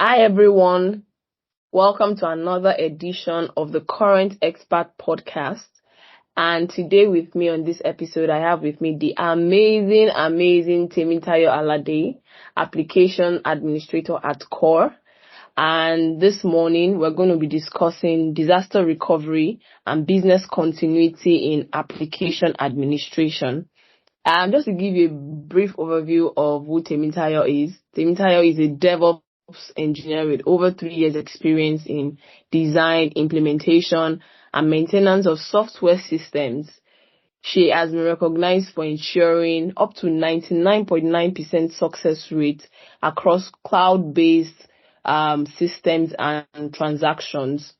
Hi everyone, welcome to another edition of the Qorent-Xperts podcast. And today with me on this episode, I have with me the amazing Temitayo Alade, application administrator at Qore. And this morning, we're going to be discussing disaster recovery and business continuity in application administration. Just to give you a brief overview of who Temitayo is. Temitayo is a DevOps engineer with over 3 years experience in design, implementation, and maintenance of software systems. She has been recognized for ensuring up to 99.9% success rate across cloud-based systems and transactions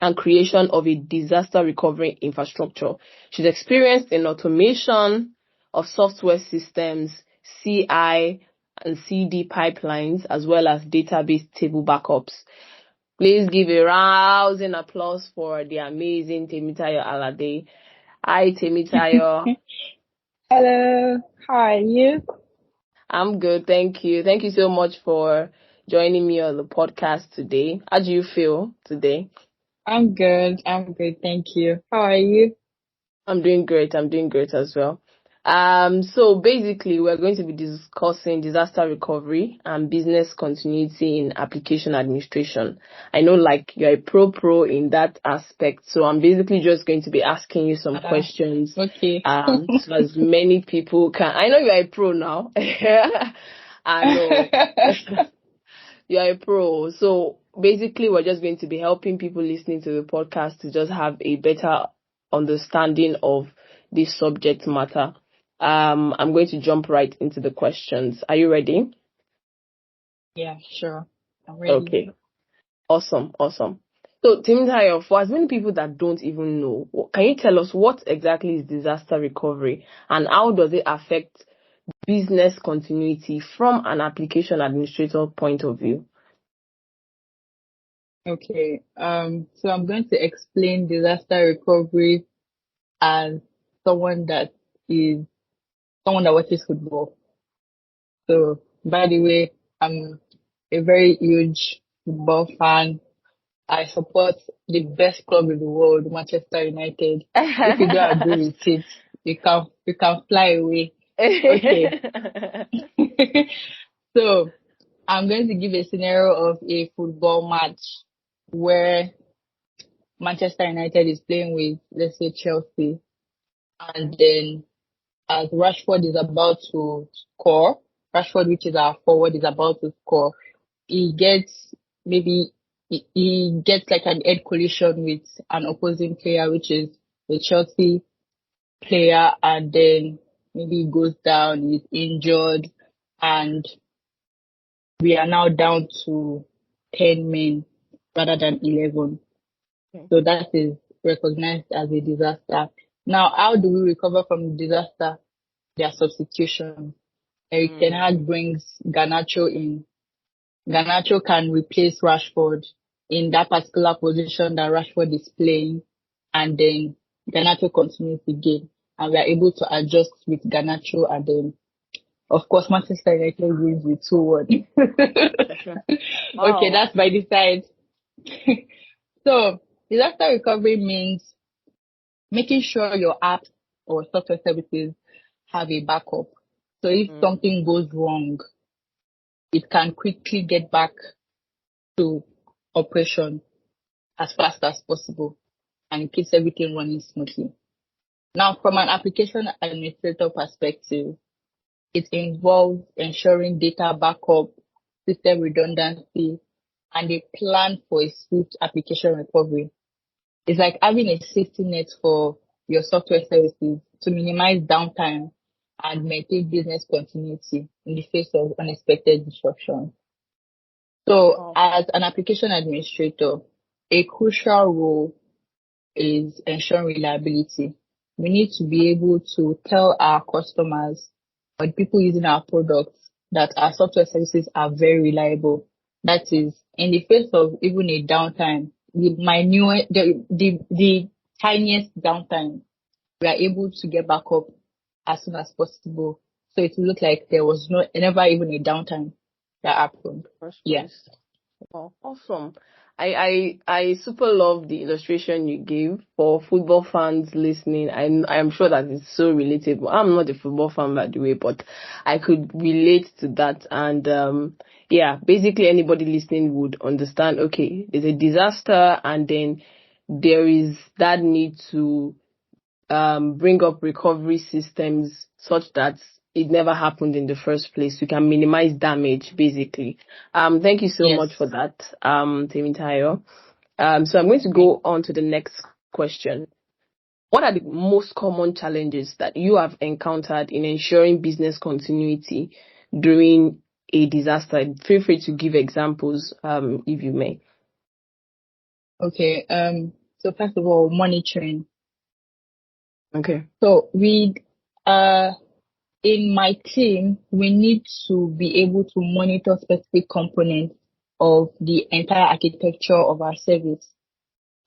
and creation of a disaster recovery infrastructure. She's experienced in automation of software systems, CI and CD pipelines, as well as database table backups. Please give a rousing applause for the amazing Temitayo Alade. Hi, Temitayo. Hello, how are you? I'm good, thank you. Thank you so much for joining me on the podcast today. How do you feel today? I'm good, thank you. How are you? I'm doing great as well. So basically, we're going to be discussing disaster recovery and business continuity in application administration. I know, you're a pro in that aspect, so I'm basically just going to be asking you some questions. Okay. So as many people can. I know you're a pro now. I know. You're a pro. So basically, we're just going to be helping people listening to the podcast to just have a better understanding of this subject matter. I'm going to jump right into the questions. Are you ready? Yeah, sure. I'm ready. Okay. Awesome. So, Temitayo, for as many people that don't even know, can you tell us what exactly is disaster recovery and how does it affect business continuity from an application administrator point of view? Okay. So I'm going to explain disaster recovery as someone that watches football. So, by the way, I'm a very huge football fan. I support the best club in the world, Manchester United. If you don't agree with it, you can fly away. Okay. So I'm going to give a scenario of a football match where Manchester United is playing with, let's say, Chelsea, and then as Rashford is about to score, Rashford, which is our forward, is about to score, he gets he gets like an head collision with an opposing player, which is the Chelsea player, and then maybe he goes down, he's injured, and we are now down to 10 men rather than 11. Okay. So that is recognized as a disaster. Now, how do we recover from disaster? Their substitution. Eric Ten Hag brings Garnacho in. Garnacho can replace Rashford in that particular position that Rashford is playing, and then Garnacho continues the game, and we are able to adjust with Garnacho, and then, of course, Manchester United wins with 2-1. Wow. Okay, that's by the side. So, disaster recovery means making sure your apps or software services have a backup. So if something goes wrong, it can quickly get back to operation as fast as possible, and it keeps everything running smoothly. Now, from an application administrator perspective, it involves ensuring data backup, system redundancy, and a plan for a swift application recovery. It's like having a safety net for your software services to minimize downtime and maintain business continuity in the face of unexpected disruption. So, as an application administrator, a crucial role is ensuring reliability. We need to be able to tell our customers or the people using our products that our software services are very reliable. That is, in the face of even a downtime, the tiniest downtime, we are able to get back up as soon as possible. So it will look like there was never even a downtime that happened. Yeah. Oh, awesome. I super love the illustration you gave for football fans listening. I'm sure that it's so relatable. I'm not a football fan, by the way, but I could relate to that. And yeah, basically anybody listening would understand, okay, there's a disaster and then there is that need to bring up recovery systems such that it never happened in the first place. We can minimize damage, basically. Thank you so Yes. much for that, Temitayo. So I'm going to Okay. go on to the next question. What are the most common challenges that you have encountered in ensuring business continuity during a disaster? Feel free to give examples, if you may. Okay. So first of all, monitoring. Okay. So uh in my team, we need to be able to monitor specific components of the entire architecture of our service.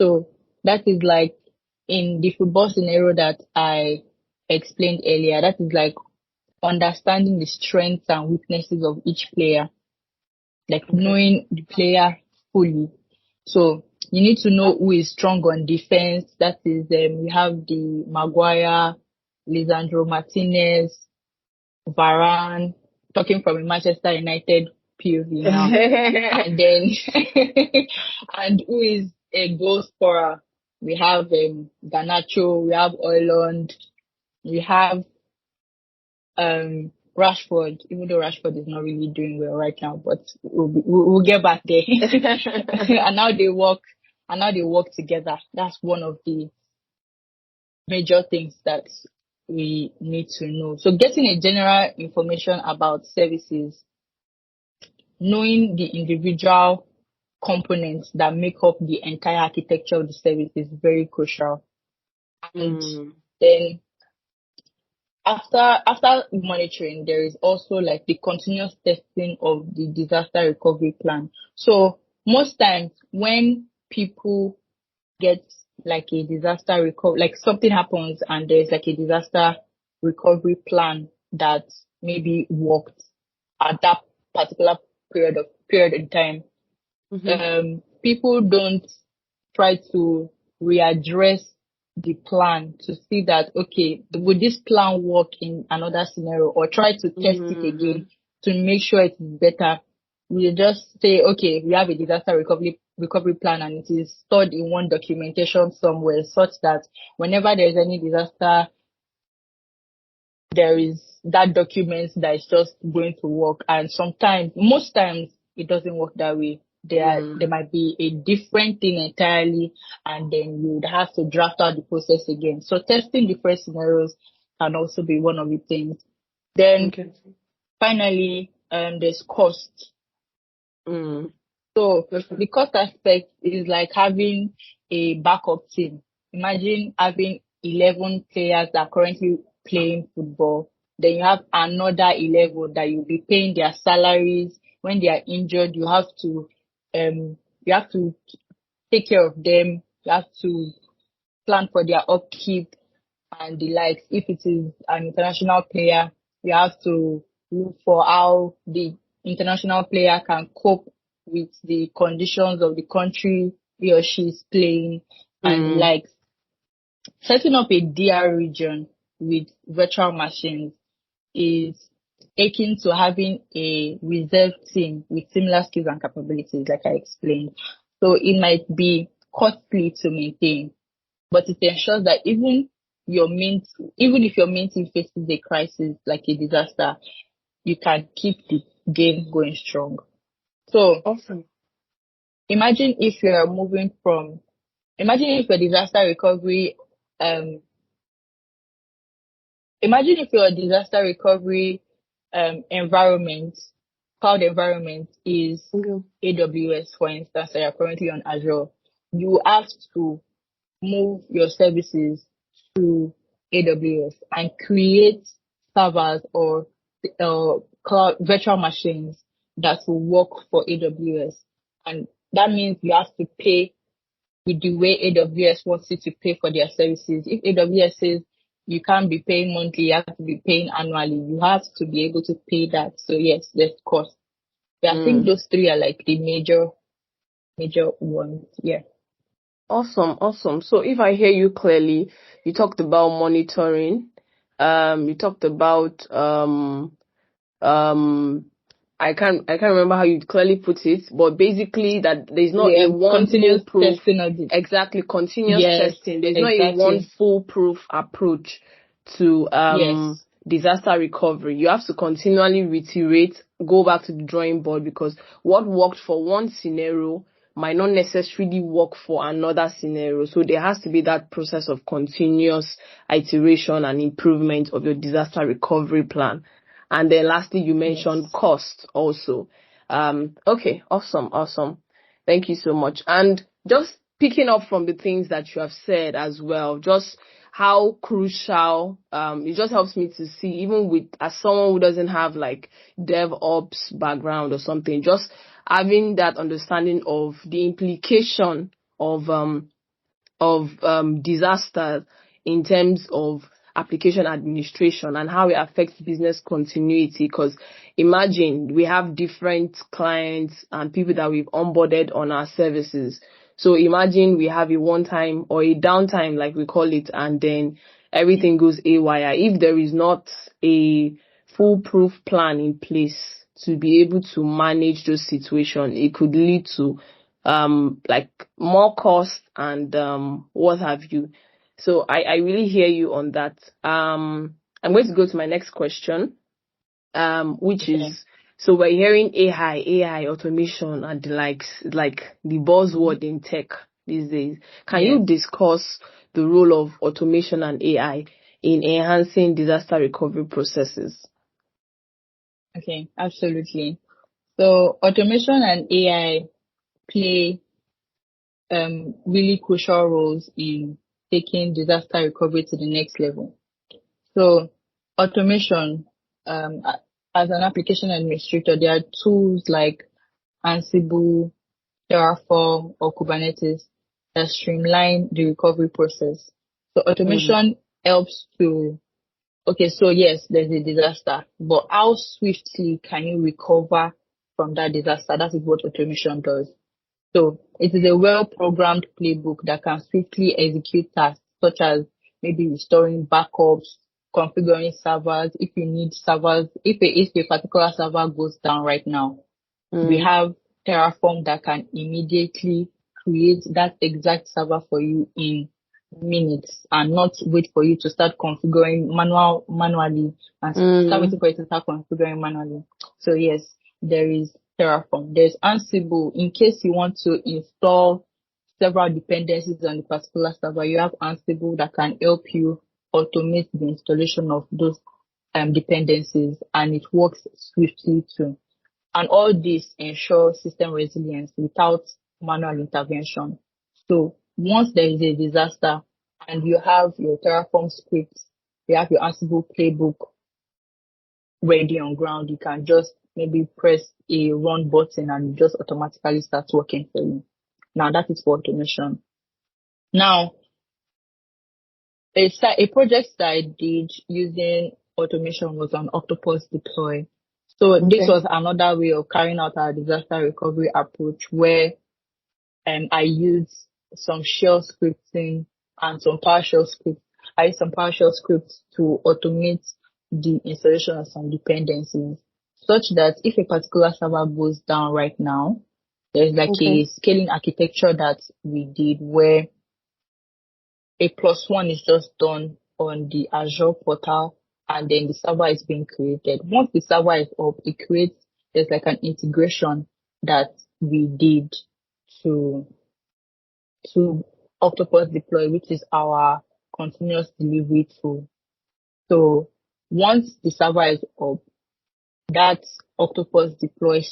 So that is like in the football scenario that I explained earlier, that is like understanding the strengths and weaknesses of each player, like Okay. knowing the player fully. So you need to know who is strong on defense. That is, we have the Maguire, Lisandro Martinez, Varane, talking from a Manchester United POV now. And then, and who is a goal scorer? We have Garnacho, we have Oiland, we have Rashford, even though Rashford is not really doing well right now, but we'll get back there. and now they work, and now they work together. That's one of the major things that we need to know. So getting a general information about services, knowing the individual components that make up the entire architecture of the service is very crucial. And Mm, then after monitoring, there is also like the continuous testing of the disaster recovery plan. So most times when people get like a disaster recovery, like something happens and there's like a disaster recovery plan that maybe worked at that particular period in time, mm-hmm. people don't try to readdress the plan to see that, okay, would this plan work in another scenario, or try to test it Mm-hmm. again to make sure it is better. We just say, okay, we have a disaster recovery plan and it is stored in one documentation somewhere such that whenever there is any disaster, there is that document that is just going to work. And sometimes, most times, it doesn't work that way. There might be a different thing entirely, and then you would have to draft out the process again. So testing different scenarios can also be one of the things. Then Okay. finally, there's cost. Mm. So Okay. the cost aspect is like having a backup team. Imagine having 11 players that are currently playing football. Then you have another 11 that you'll be paying their salaries. When they are injured, you have to take care of them. You have to plan for their upkeep and the likes. If it is an international player, you have to look for how the international player can cope with the conditions of the country he or she is playing and the Mm. likes. Setting up a DR region with virtual machines is akin to having a reserve team with similar skills and capabilities, like I explained. So it might be costly to maintain, but it ensures that even if your main team faces a crisis like a disaster, you can keep the game going strong. So Awesome. imagine if you're moving from imagine if your disaster recovery um imagine if your disaster recovery environment, cloud environment is Okay. AWS, for instance, and you're currently on Azure. You have to move your services to AWS and create servers or cloud virtual machines that will work for AWS. And that means you have to pay with the way AWS wants you to pay for their services. If AWS says you can't be paying monthly, you have to be paying annually, you have to be able to pay that. So yes, there's cost. Yeah, I think Mm. those three are like the major. major ones. Yeah. Awesome. So if I hear you clearly, you talked about monitoring. You talked about um I can't remember how you clearly put it, but basically that there's not a Yeah, one continuous foolproof, testing audit. exactly, continuous Yes, testing. There's not a one exactly. foolproof approach to Yes. disaster recovery. You have to continually reiterate, go back to the drawing board, because what worked for one scenario might not necessarily work for another scenario. So there has to be that process of continuous iteration and improvement of your disaster recovery plan. And then lastly, you mentioned Yes. cost also. Okay, awesome. Thank you so much. And just picking up from the things that you have said as well, just how crucial, it just helps me to see, even with, as someone who doesn't have like DevOps background or something, just having that understanding of the implication of, disaster in terms of application administration and how it affects business continuity. Because imagine we have different clients and people that we've onboarded on our services. So imagine we have a one time or a downtime, like we call it, and then everything goes haywire. If there is not a foolproof plan in place to be able to manage those situations, it could lead to like more cost and what have you. So I really hear you on that. I'm going to go to my next question, which Okay. is, so we're hearing AI automation and the likes, like the buzzword in tech these days. Can you Yes. discuss the role of automation and AI in enhancing disaster recovery processes? Okay. Absolutely. So automation and AI play really crucial roles in taking disaster recovery to the next level. So automation, as an application administrator, there are tools like Ansible, Terraform, or Kubernetes that streamline the recovery process. So Mm, automation helps to, okay, so yes, there's a disaster, but how swiftly can you recover from that disaster? That is what automation does. So it is a well-programmed playbook that can swiftly execute tasks such as maybe restoring backups, configuring servers. If you need servers, if a particular server goes down right now, we mm, have Terraform that can immediately create that exact server for you in minutes and not wait for you to start configuring manually and start waiting mm, for you to start configuring manually. So yes, there is Terraform. There's Ansible. In case you want to install several dependencies on the particular server, you have Ansible that can help you automate the installation of those dependencies, and it works swiftly too. And all this ensures system resilience without manual intervention. So once there is a disaster and you have your Terraform script, you have your Ansible playbook ready on ground, you can just maybe press a run button and it just automatically starts working for you. Now that is for automation. Now, a project that I did using automation was on Octopus Deploy. So this okay. was another way of carrying out our disaster recovery approach where I used some shell scripting and some PowerShell scripts. I used some PowerShell scripts to automate the installation of some dependencies such that if a particular server goes down right now, there's like Okay. a scaling architecture that we did where a plus one is just done on the Azure portal and then the server is being created. Once the server is up, it creates, there's like an integration that we did to to Octopus Deploy, which is our continuous delivery tool. So once the server is up, that Octopus Deploy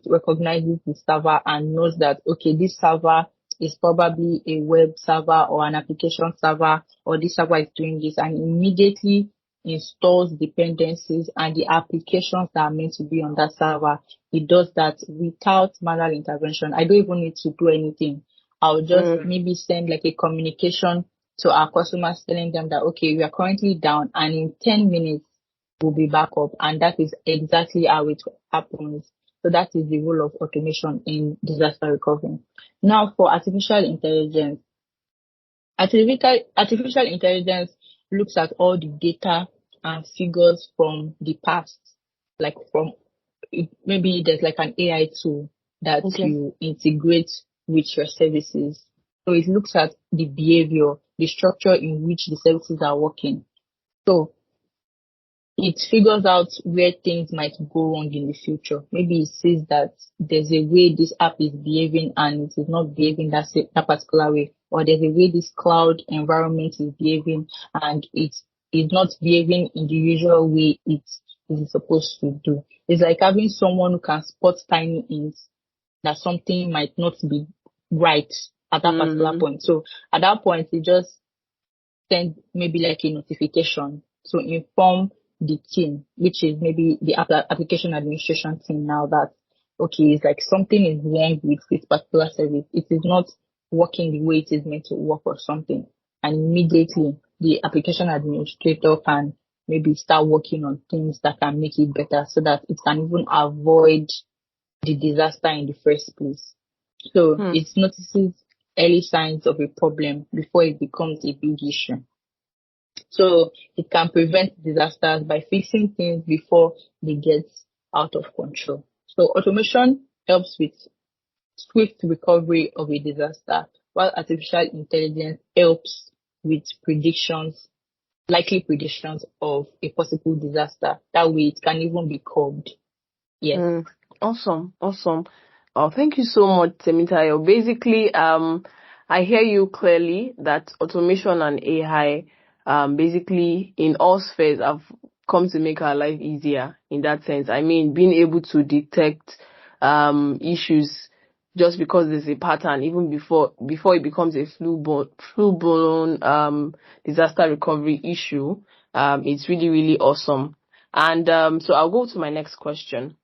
recognizes the server and knows that, okay, this server is probably a web server or an application server, or this server is doing this, and immediately installs dependencies and the applications that are meant to be on that server. It does that without manual intervention. I don't even need to do anything. I'll just Mm, maybe send like a communication to our customers telling them that, okay, we are currently down and in 10 minutes will be back up. And that is exactly how it happens. So that is the role of automation in disaster recovery. Now for artificial intelligence. Artificial intelligence looks at all the data and figures from the past, like from maybe there's like an AI tool that you integrate with your services. So it looks at the behavior, the structure in which the services are working. So it figures out where things might go wrong in the future. Maybe it says that there's a way this app is behaving and it is not behaving that particular way, or there's a way this cloud environment is behaving and it is not behaving in the usual way it is supposed to do. It's like having someone who can spot tiny hints that something might not be right at that particular point. So at that point, it just send maybe like a notification to inform the team, which is maybe the application administration team now, that okay, it's like something is wrong with this particular service. It is not working the way it is meant to work or something. And immediately the application administrator can maybe start working on things that can make it better so that it can even avoid the disaster in the first place. So it notices early signs of a problem before it becomes a big issue. So it can prevent disasters by fixing things before they get out of control. So automation helps with swift recovery of a disaster, while artificial intelligence helps with likely predictions of a possible disaster. That way it can even be curbed. Yes. Awesome. Oh, thank you so much, Temitayo. Basically, I hear you clearly that automation and AI, basically in all spheres have come to make our life easier in that sense. I mean, being able to detect issues just because there's a pattern, even before it becomes a full-blown disaster recovery issue, it's really, really awesome. And so I'll go to my next question.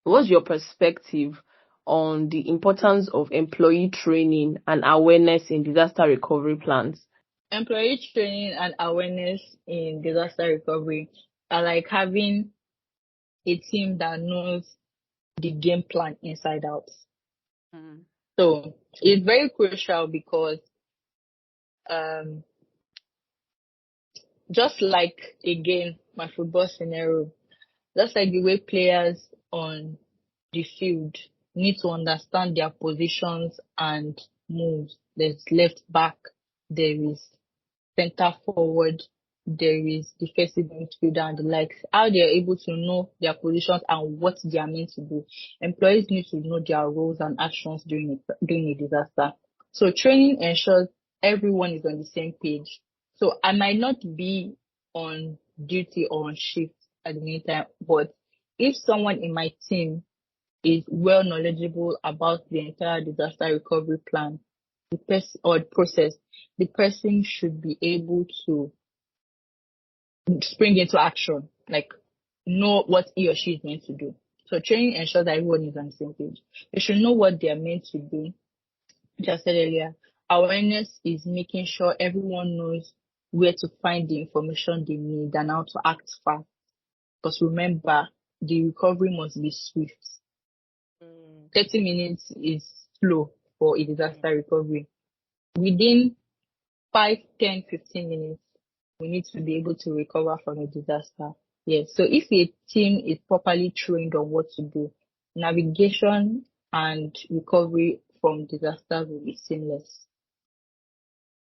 What's your perspective on the importance of employee training and awareness in disaster recovery plans? Employee training and awareness in disaster recovery are like having a team that knows the game plan inside out. So it's very crucial because just like, again, my football scenario, just like the way players on the field need to understand their positions and moves. There's left back, there is center forward, there is defensive midfielder and the likes. How they are able to know their positions and what they are meant to do. Employees need to know their roles and actions during a disaster. So training ensures everyone is on the same page. So I might not be on duty or on shift at the meantime, but if someone in my team is well knowledgeable about the entire disaster recovery plan, the person or the process, the person should be able to spring into action, like know what he or she is meant to do. So training ensures that everyone is on the same page. They should know what they are meant to do. Which I said earlier, awareness is making sure everyone knows where to find the information they need and how to act fast. Because remember, the recovery must be swift. 30 minutes is slow for a disaster recovery. Within 5, 10, 15 minutes, we need to be able to recover from a disaster. Yes. So if a team is properly trained on what to do, navigation and recovery from disasters will be seamless.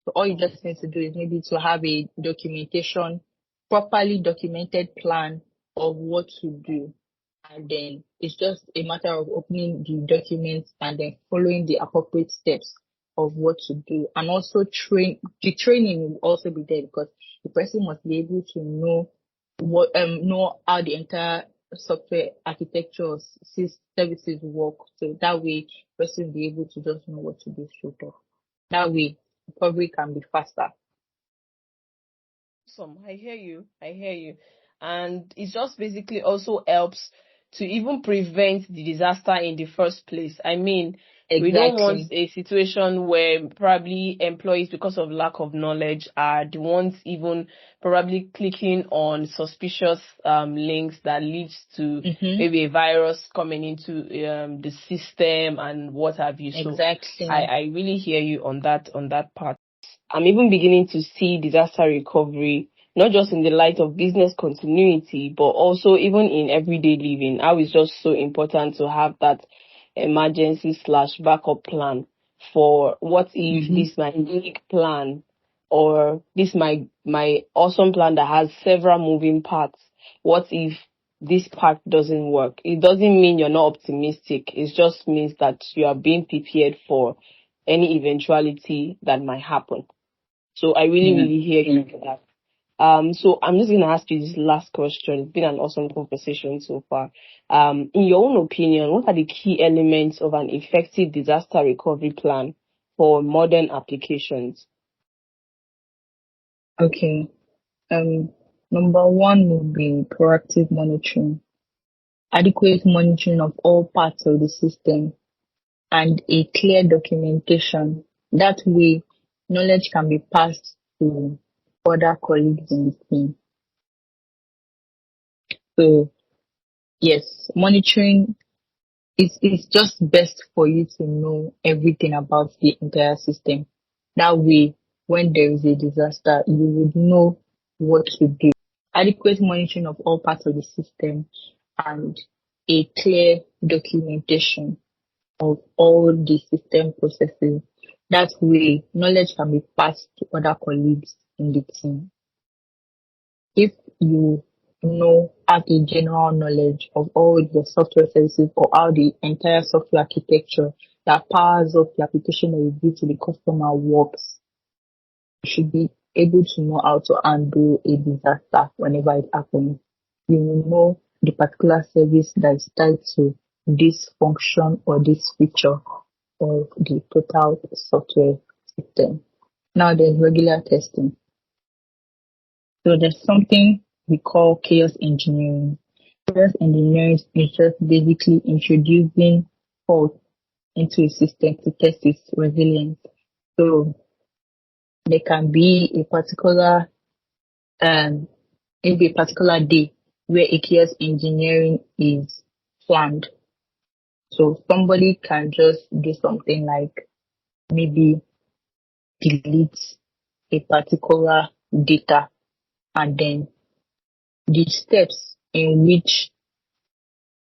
So all you just need to do is maybe to have a properly documented plan of what to do. And then it's just a matter of opening the documents and then following the appropriate steps of what to do. And also the training will also be there because the person must be able to know know how the entire software architecture or services work. So that way the person will be able to just know what to do straight off. That way recovery can be faster. Awesome. I hear you. And it just basically also helps to even prevent the disaster in the first place. I mean, We don't want Exactly. a situation where probably employees, because of lack of knowledge, are the ones even probably clicking on suspicious links that leads to Mm-hmm. maybe a virus coming into the system and what have you. So Exactly. I really hear you on that part. I'm even beginning to see disaster recovery not just in the light of business continuity, but also even in everyday living. How it's just so important to have that emergency slash backup plan for what if Mm-hmm. this my big plan or this my awesome plan that has several moving parts. What if this part doesn't work? It doesn't mean you're not optimistic. It just means that you are being prepared for any eventuality that might happen. So I really, Yeah. really hear you for that. So I'm just going to ask you this last question. It's been an awesome conversation so far. In your own opinion, what are the key elements of an effective disaster recovery plan for modern applications? Okay. Um, Number one would be proactive monitoring, adequate monitoring of all parts of the system, and a clear documentation. That way, knowledge can be passed to other colleagues in the team. So, yes, monitoring is just best for you to know everything about the entire system. That way, when there is a disaster, you would know what to do. Adequate monitoring of all parts of the system and a clear documentation of all the system processes. That way, knowledge can be passed to other colleagues in the team. If you have a general knowledge of all the software services or how the entire software architecture that powers up the application that you give to the customer works, you should be able to know how to handle a disaster whenever it happens. You will know the particular service that is tied to this function or this feature of the total software system. Now there's regular testing. So there's something we call chaos engineering. Chaos engineering is just basically introducing faults into a system to test its resilience. So there can be a particular um maybe a particular day where a chaos engineering is planned. So somebody can just do something like maybe delete a particular data, and then the steps in which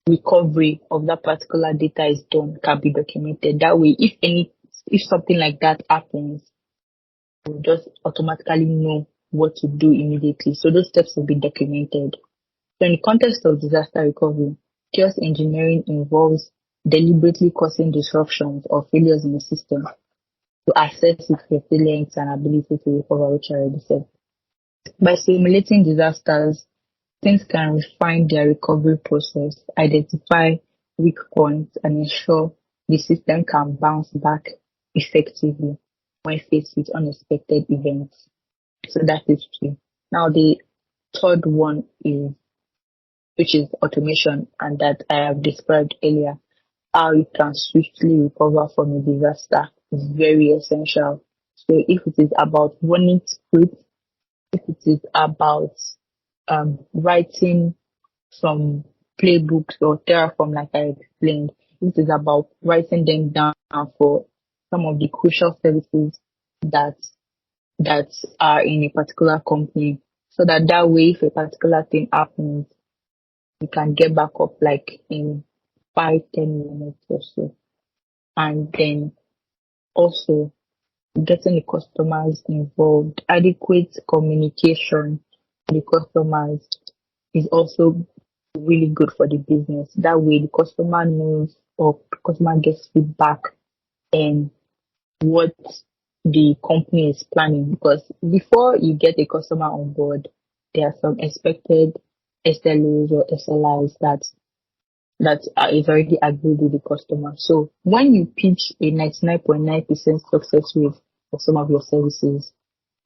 recovery of that particular data is done can be documented. That way, if something like that happens, we'll just automatically know what to do immediately. So those steps will be documented. So in the context of disaster recovery, chaos engineering involves deliberately causing disruptions or failures in the system to assess its resilience and ability to recover, which I already said. By simulating disasters, teams can refine their recovery process, identify weak points, and ensure the system can bounce back effectively when faced with unexpected events. So that is key. Now the third one is, which is automation, and that I have described earlier. How you can swiftly recover from a disaster is very essential. So if it is about running scripts, if it is about writing some playbooks or Terraform, like I explained, if it is about writing them down for some of the crucial services that that are in a particular company, so that way, if a particular thing happens, you can get back up like in 5-10 minutes or so. And then also getting the customers involved, adequate communication with the customers is also really good for the business. That way the customer knows, or the customer gets feedback and what the company is planning, because before you get a customer on board, there are some expected SLOs or SLIs that is already agreed with the customer. So when you pitch a 99.9% success rate for some of your services,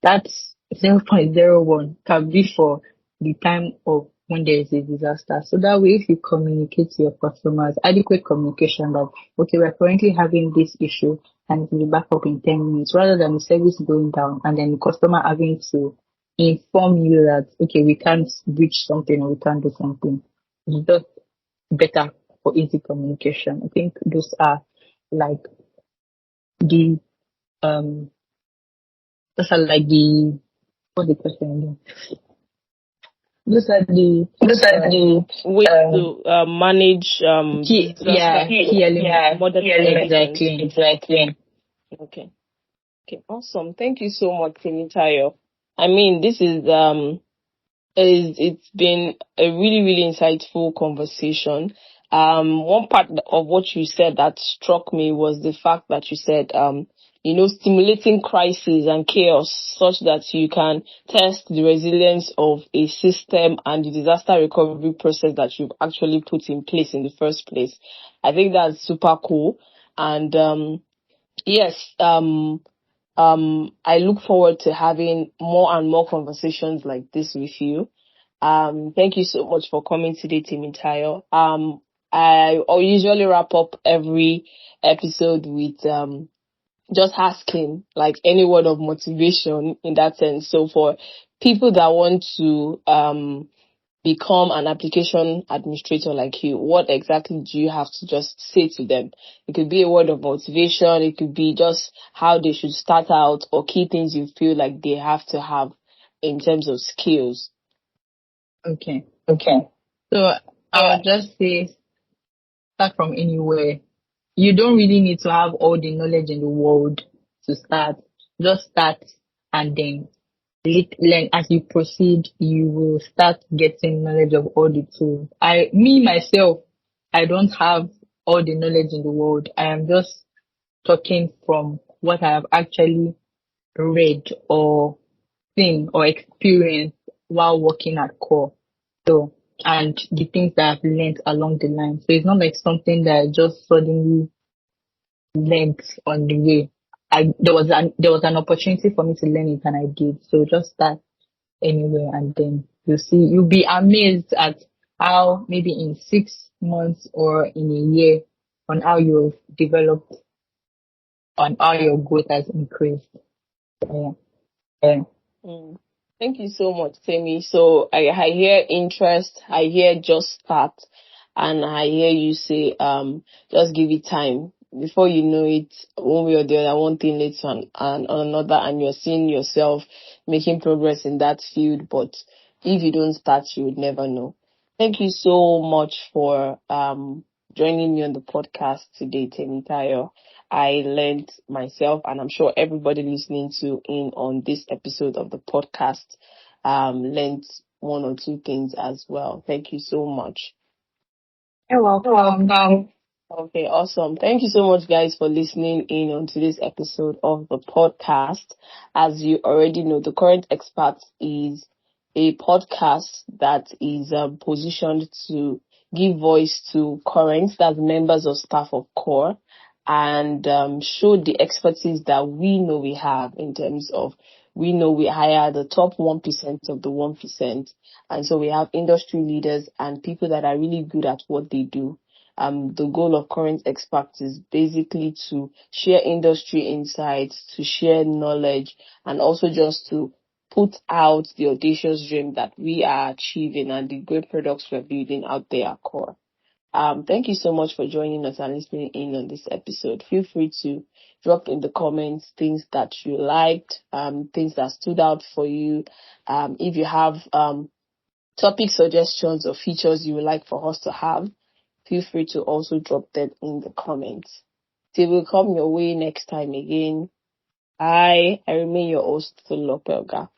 that's 0.01 can be for the time of when there is a disaster. So that way, if you communicate to your customers, adequate communication that, okay, we're currently having this issue and it will be back up in 10 minutes, rather than the service going down and then the customer having to inform you that, okay, we can't reach something or we can't do something. It's just better for easy communication. I think those are like the, um, those are like the, what's the question again? Those are the, Those are the ways to manage key, disaster. key elements. Modern Key elements. Exactly. Okay. Okay. Awesome. Thank you so much, Temitayo. I mean, this it's been a really, really insightful conversation. One part of what you said that struck me was the fact that you said, stimulating crisis and chaos such that you can test the resilience of a system and the disaster recovery process that you've actually put in place in the first place. I think that's super cool. And, yes, I look forward to having more and more conversations like this with you. Thank you so much for coming today, Temitayo. I'll usually wrap up every episode with just asking like any word of motivation in that sense. So for people that want to become an application administrator like you, what exactly do you have to just say to them? It could be a word of motivation. It could be just how they should start out or key things you feel like they have to have in terms of skills. Okay. Okay. So I'll just say start from anywhere. You don't really need to have all the knowledge in the world to start. Just start and then learn as you proceed. You will start getting knowledge of all the tools. Myself, I don't have all the knowledge in the world. I am just talking from what I have actually read or seen or experienced while working at Core. So, and the things that I've learned along the line. So it's not like something that I just suddenly learned on the way. There was an opportunity for me to learn it and I did. So just start anywhere and then you'll be amazed at how maybe in 6 months or in a year on how you've developed, on how your growth has increased. Yeah. Yeah. Mm. Thank you so much, Temi. So I hear interest, I hear just start, and I hear you say just give it time. Before you know it, one way or the other, one thing leads to and another, and you're seeing yourself making progress in that field. But if you don't start, you would never know. Thank you so much for joining me on the podcast today, Temitayo. I learned myself, and I'm sure everybody listening to in on this episode of the podcast learned one or two things as well. Thank you so much. You're You're welcome. welcome. Okay, awesome. Thank you so much, guys, for listening in on today's episode of the podcast. As you already know, the Qorent-Xperts is a podcast that is positioned to give voice to current, that's members of staff of Qore, and show the expertise that we know we have in terms of we know we hire the top 1% of the 1%. And so we have industry leaders and people that are really good at what they do. The goal of Qorent-Xperts is basically to share industry insights, to share knowledge, and also just to put out the audacious dream that we are achieving and the great products we're building out there at Qore. Thank you so much for joining us and listening in on this episode. Feel free to drop in the comments things that you liked, things that stood out for you. If you have topic suggestions or features you would like for us to have, feel free to also drop them in the comments. Till we come your way next time again, I remain your host, Lopelga.